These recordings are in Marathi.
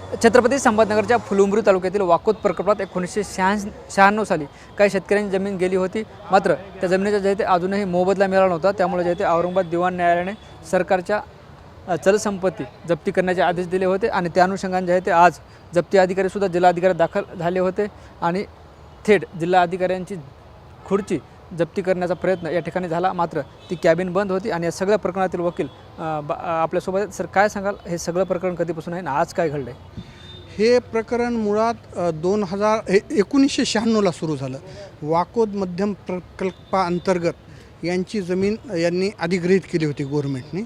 छत्रपती संभाजीनगरच्या फुलंब्री तालुक्यातील वाकोद प्रकल्पात 1996 साली काही शेतकऱ्यांची जमीन गेली होती. मात्र त्या जमिनीच्या जे ते अजूनही मोबदला मिळाला नव्हता. त्यामुळे जे ते औरंगाबाद दिवाण न्यायालयाने सरकारच्या चलसंपत्ती जप्ती करण्याचे आदेश दिले होते आणि त्या अनुषंगाने जे आहे ते आज जप्ती अधिकारीसुद्धा जिल्हाधिकारी दाखल झाले होते आणि थेट जिल्हा अधिकाऱ्यांची खुर्ची जप्ती करण्याचा प्रयत्न या ठिकाणी झाला. मात्र ती कॅबिन बंद होती आणि या सगळ्या प्रकरणातील वकील आपल्यासोबत आहेत. सर, काय सांगाल, हे सगळं प्रकरण कधीपासून आहे आणि आज काय घडलं आहे? हे प्रकरण मुळात 1996ला सुरू झालं. वाकोद मध्यम प्रकल्पाअंतर्गत यांची जमीन यांनी अधिग्रहित केली होती गव्हर्नमेंटने.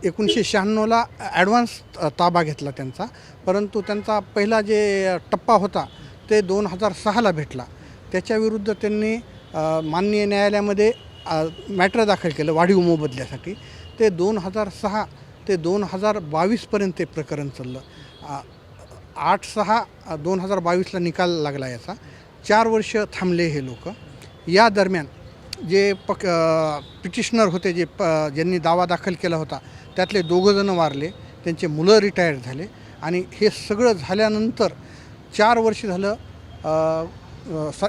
1996ला ॲडव्हान्स ताबा घेतला त्यांचा, परंतु त्यांचा पहिला जे टप्पा होता ते 2006ला भेटला. त्याच्याविरुद्ध त्यांनी माननीय न्यायालयामध्ये मॅटर दाखल केलं वाढीव मोबदल्यासाठी. ते 2006 ते 2022पर्यंत ते प्रकरण चाललं. 8/6/2022ला निकाल लागला याचा. 4 वर्ष थांबले हे लोक. या दरम्यान जे पिटिशनर होते, ज्यांनी दावा दाखल केला होता, त्यातले 2 जण वारले, त्यांचे मुलं रिटायर झाले आणि हे सगळं झाल्यानंतर 4 वर्ष झालं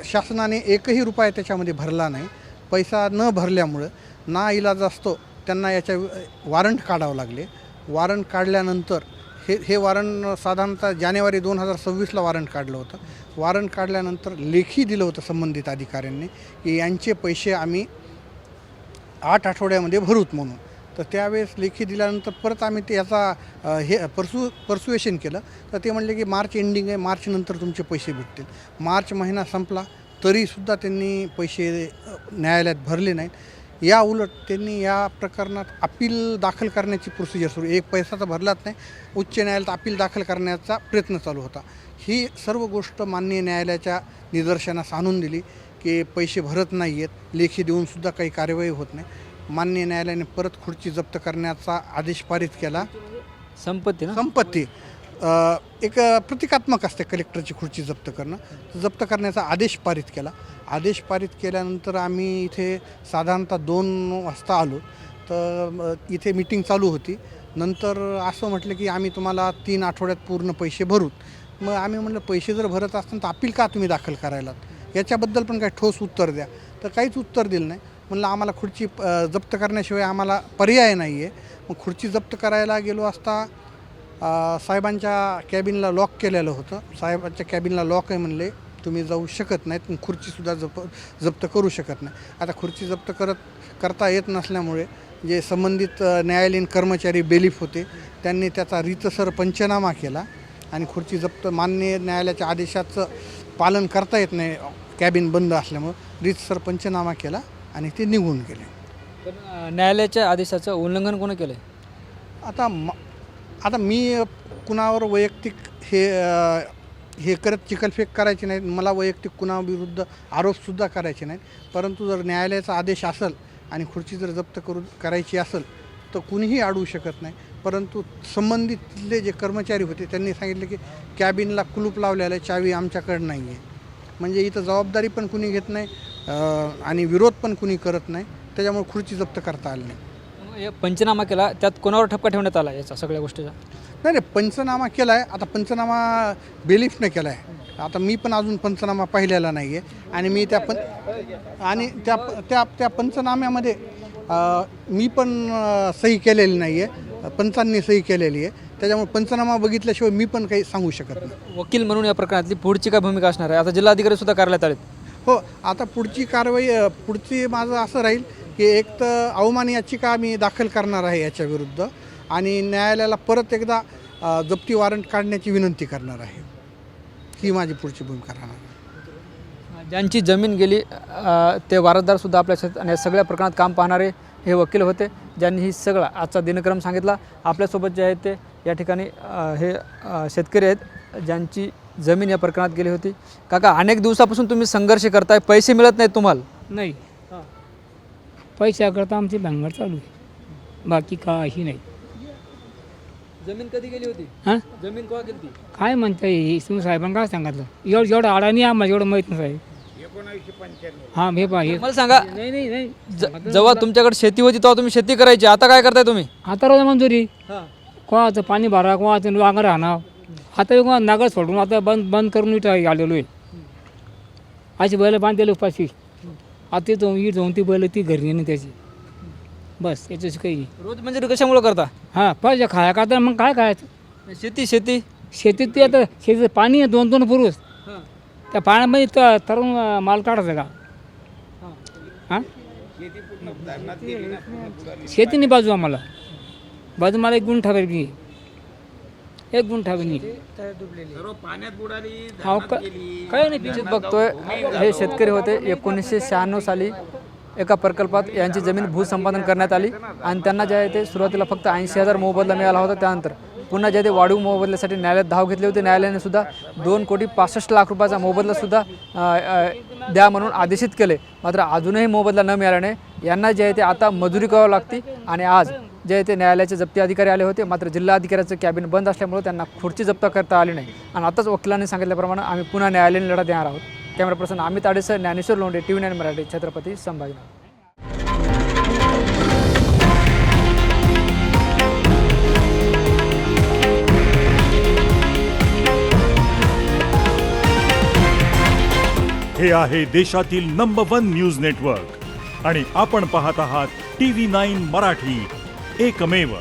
शासनाने एकही रुपया त्याच्यामध्ये भरला नाही. पैसा न भरल्यामुळं नाइलाज असतो त्यांना याच्या वॉरंट काढावं लागले. वॉरंट काढल्यानंतर हे वॉरंट साधारणतः जानेवारी 2026ला वॉरंट काढलं होतं. वॉरंट काढल्यानंतर लेखी दिलं होतं संबंधित अधिकाऱ्यांनी की यांचे पैसे आम्ही 8 आठवड्यामध्ये भरूत म्हणून. तर त्यावेळेस लेखी दिल्यानंतर परत आम्ही ते याचा परसुएशन केलं. तर ते म्हणले की मार्च एंडिंग आहे, मार्चनंतर तुमचे पैसे भेटतील. मार्च महिना संपला तरीसुद्धा त्यांनी पैसे न्यायालयात भरले नाहीत. या उलट त्यांनी या प्रकरणात अपील दाखल करण्याची प्रोसिजर सुरू. एक पैसा तर भरलाच नाही, उच्च न्यायालयात अपील दाखल करण्याचा प्रयत्न चालू होता. ही सर्व गोष्ट माननीय न्यायालयाच्या निदर्शनास आणून दिली की पैसे भरत नाही आहेत, लेखी देऊनसुद्धा काही कार्यवाही होत नाही. माननीय न्यायालयाने परत खुर्ची जप्त करण्याचा आदेश पारित केला. संपत्ती एक प्रतिकात्मक असते कलेक्टरची खुर्ची जप्त करणं. जप्त करण्याचा आदेश पारित केला. आदेश पारित केल्यानंतर आम्ही इथे साधारणतः 2 वाजता आलो. तर इथे मीटिंग चालू होती. नंतर असं म्हटलं की आम्ही तुम्हाला 3 आठवड्यात पूर्ण पैसे भरूत. मग आम्ही म्हटलं पैसे जर भरत असताना तर अपील का तुम्ही दाखल करायलात, याच्याबद्दल पण काही ठोस उत्तर द्या. तर काहीच उत्तर दिलं नाही. म्हणलं आम्हाला खुर्ची जप्त करण्याशिवाय आम्हाला पर्याय नाही आहे. मग खुर्ची जप्त करायला गेलो असता साहेबांच्या कॅबिनला लॉक केलेलं होतं. साहेबांच्या कॅबिनला लॉक आहे म्हणले, तुम्ही जाऊ शकत नाहीत. मग खुर्चीसुद्धा जप्त करू शकत नाही. आता खुर्ची जप्त करता येत नसल्यामुळे जे संबंधित न्यायालयीन कर्मचारी बेलीफ होते त्यांनी त्याचा रीतसर पंचनामा केला आणि खुर्ची जप्त माननीय न्यायालयाच्या आदेशाचं पालन करता येत नाही कॅबिन बंद असल्यामुळं. रीतसर पंचनामा केला आणि ते निघून गेले. पण न्यायालयाच्या आदेशाचं उल्लंघन कोणी केलं? आता मी कुणावर वैयक्तिक हे करत चिखलफेक करायची नाही. मला वैयक्तिक कुणाविरुद्ध आरोपसुद्धा करायचे नाहीत. परंतु जर न्यायालयाचा आदेश असेल आणि खुर्ची जर जप्त करायची असेल तर कुणीही अडवू शकत नाही. परंतु संबंधितले जे कर्मचारी होते त्यांनी सांगितले की कॅबिनला कुलूप लावलेलं आहे, चावी आमच्याकडं नाही आहे. म्हणजे इथं जबाबदारी पण कुणी घेत नाही आणि विरोध पण कुणी करत नाही. त्याच्यामुळे खुर्ची जप्त करता आली नाही. पंचनामा केला, त्यात कोणावर ठपका ठेवण्यात आला याचा सगळ्या गोष्टीचा? नाही, पंचनामा केला आहे. आता पंचनामा बेलीफने केला आहे. आता मी पण अजून पंचनामा पाहिलेला नाही आहे आणि मी त्या पंचनाम्यामध्ये मी पण सही केलेली नाही आहे, पंचांनी सही केलेली आहे. त्याच्यामुळे पंचनामा बघितल्याशिवाय मी पण काही सांगू शकत नाही. वकील म्हणून या प्रकरणातली पुढची काय भूमिका असणार आहे? आता जिल्हाधिकारीसुद्धा कार्यालयात आलेत. हो, आता पुढची माझं असं राहील की एक तर अवमान याचिका आम्ही दाखल करणार आहे याच्या विरुद्ध आणि न्यायालयाला परत एकदा जप्ती वॉरंट काढण्याची विनंती करणार आहे. ही माझी पुढची भूमिका राहणार. ज्यांची जमीन गेली ते वारसदारसुद्धा आपल्या शेतात आणि या सगळ्या प्रकरणात काम पाहणारे हे वकील होते, ज्यांनी ही सगळा आजचा दिनक्रम सांगितला. आपल्यासोबत जे आहेत ते या ठिकाणी हे शेतकरी आहेत ज्यांची जमीन या प्रकरणात गेली होती. काका, अनेक दिवसापासून तुम्ही संघर्ष करताय, पैसे मिळत नाहीत तुम्हाला? नाही, पैशाकरता आमची भांगड चालू आहे, बाकी काही नाही. जमीन कधी गेली होती? हां, जमीन केव्हा गेली? काय म्हणता येईल तुम्ही साहेबांना काय सांगितलं? एवढं अडाणी आम्हाला एवढं माहीत नाही साहेब. हां, हे पाहिजे. मला सांगा, नाही नाही नाही जेव्हा तुमच्याकडे शेती होती तेव्हा तुम्ही शेती करायची, आता काय करताय तुम्ही? आता रोज मंजुरी, कोणाचं पाणी भरा, कोणाचं वांगर आणा, आता एक नागर सोडून आता बंद करून इथं आलेलो आहे. अशी बैल बांधलेली उपाशी. आता ते जाऊन ती बैल ती घरी नेणे त्याची. बस याच्याशी काही नाही. रोज म्हणजे कशामुळे करता? हां पाहिजे खाया का तर मग काय खायचं. शेती शेतीत ते आता शेतीचं पाणी आहे 2-2 पुरुष. त्या पाण्यामध्ये तरुण माल काढायचा का? हां शेती नाही बाजू आम्हाला. बाजू मला 1 गुंठा नाही. 1 गुंठा नाही. हो काय नाही. निश्चित बघतोय हे शेतकरी होते. 1996 साली एका प्रकल्पात यांची जमीन भूसंपादन करण्यात आली आणि त्यांना जे आहे ते सुरुवातीला फक्त 80,000 मोबदला मिळाला होता. त्यानंतर पुन्हा जे ते वाढीव मोबदल्यासाठी न्यायालयात धाव घेतली होती. न्यायालयाने सुद्धा 2,65,00,000 रुपयाचा मोबदला सुद्धा द्या म्हणून आदेशित केले. मात्र अजूनही मोबदला न मिळाल्याने यांना जे आहे ते आता मजुरी करावी लागते. आणि आज जे आहे ते न्यायालयाचे जप्ती अधिकारी आले होते. मात्र जिल्हा अधिकाऱ्याचं कॅबिन बंद असल्यामुळे त्यांना खुर्ची जप्त करता आली नाही. आणि आताच वकिलांनी सांगितल्याप्रमाणे आम्ही पुन्हा न्यायालयीन लढा देणार आहोत. Camera person Amit Adesar, Dnyaneshwar Londhe, TV9 Marathi, Chhatrapati Sambhajinagar. हे आहे देशातील नंबर 1 न्यूज नेटवर्क आणि आपण पाहत आहात TV9 मराठी, एकमेव.